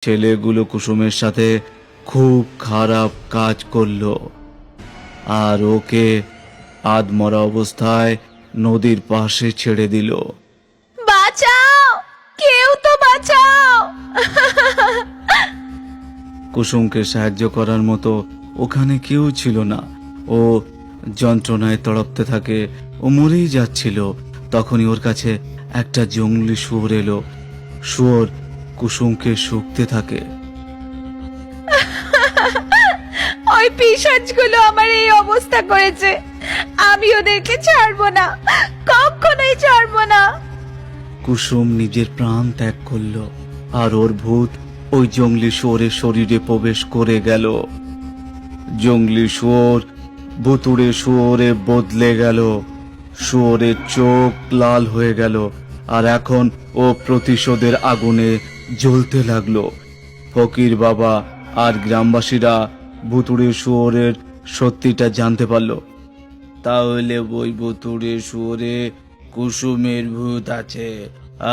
ছেলেগুলো কুসুমের সাথে খুব খারাপ কাজ করলো আর ওকে আধমরা অবস্থায় নদীর পাশে ছেড়ে দিল। বাঁচাও, কেউ তো বাঁচাও। কুসুমকে সাহায্য করার মতো ওখানে কেউ ছিল না। ও যন্ত্রণায় তড়পতে থাকে, ও মরেই যাচ্ছিল। তখনই ওর কাছে একটা জঙ্গলি শুয়োর এলো। শুয়োর কুসুমকে শুকতে থাকে। ওই পিশাচগুলো আমার এই অবস্থা করেছে, আমি ওদেরকে ছাড়বো না, কখনোই ছাড়বো না। কুসুম নিজের প্রাণ ত্যাগ করলো আর ওর ভূত ওই জঙ্গলি শুয়োরের শরীরে প্রবেশ করে গেল। জঙ্গলি শুয়োর ভুতুড়ে শুয়োরে বদলে গেল। শুয়োরের চোখ লাল হয়ে গেল আর এখন ও প্রতিশোধের আগুনে জ্বলতে লাগলো। ফকির বাবা আর গ্রামবাসীরা ভুতুড়ে শুয়োরের সত্যিটা জানতে পারলো। তাহলে ওই ভুতুড়ে শুয়োরে কুসুমের ভূত আছে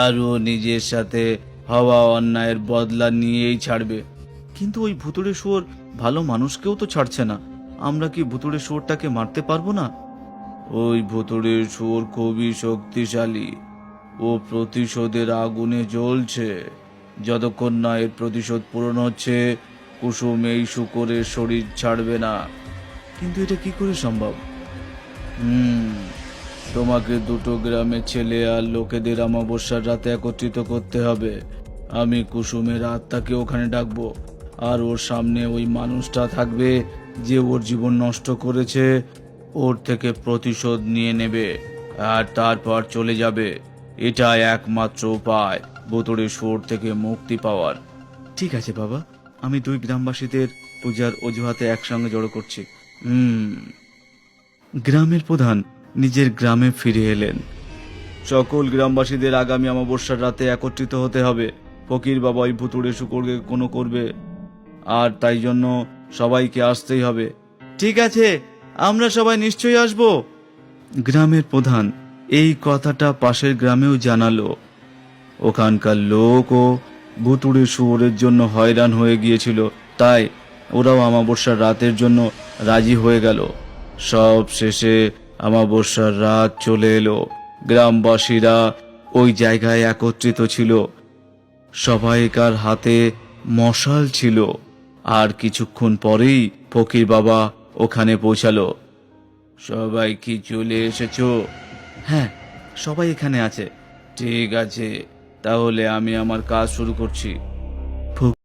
আর ও নিজের সাথে হওয়া অন্যায়ের বদলা নিয়েই ছাড়বে। কিন্তু ওই ভুতুড়ে শুয়োর ভালো মানুষকেও তো ছাড়ছে না। আমরা কি ভুতুড়ে শুয়োরটাকে মারতে পারবো না? ওই ভুতুড়ে শুয়োর খুবই শক্তিশালী। ও প্রতিশোধের আগুনে জ্বলছে। যতক্ষণ না এর প্রতিশোধ পূরণ হচ্ছে, কুসুম এই শুকরের শরীর ছাড়বে না। কিন্তু এটা কি করে সম্ভব? তোমাকে দুটো গ্রামের ছেলে আর লোকেদের অমাবস্যার রাতে একত্রিত করতে হবে। আমি কুসুমের আত্মাকে ওখানে ডাকবো আর ওর সামনে ওই মানুষটা থাকবে যে ওর জীবন নষ্ট করেছে। ওর থেকে প্রতিশোধ নিয়ে নেবে আর তারপর চলে যাবে। এটা একমাত্র উপায় ভুতুড়ে শুয়োর থেকে মুক্তি পাওয়ার। ঠিক আছে বাবা, আমি দুই গ্রামবাসীদের পূজার অজুহাতে একসঙ্গে জড়ো করছি। গ্রামের প্রধান নিজের গ্রামে ফিরে এলেন। সকল গ্রামবাসীদের আগামী অমাবস্যার রাতে একত্রিত হতে হবে। ফকির বাবা ওই ভুতুড়ে শুকরকে কোনো করবে আর তাই জন্য সবাইকে আসতেই হবে। ঠিক আছে, আমরা সবাই নিশ্চয়ই আসব। গ্রামের প্রধান এই কথাটা পাশের গ্রামেও জানালো। ওখানকার লোকও ভুতুড়ে শুয়োরের জন্য হয়রান হয়ে গিয়েছিল, তাই ওরাও অমাবস্যার রাতের জন্য রাজি হয়ে গেল। সব শেষে অমাবস্যার রাত চলে এলো। গ্রামবাসীরা ওই জায়গায় একত্রিত ছিল। সবাইকার হাতে মশাল ছিল আর কিছুক্ষণ পরেই ফকির বাবা ওখানে পৌঁছালো। সবাই কি চলে এসেছো? হ্যাঁ, সবাই এখানে আছে। ঠিক আছে, তাহলে আমি আমার কাজ শুরু করছি।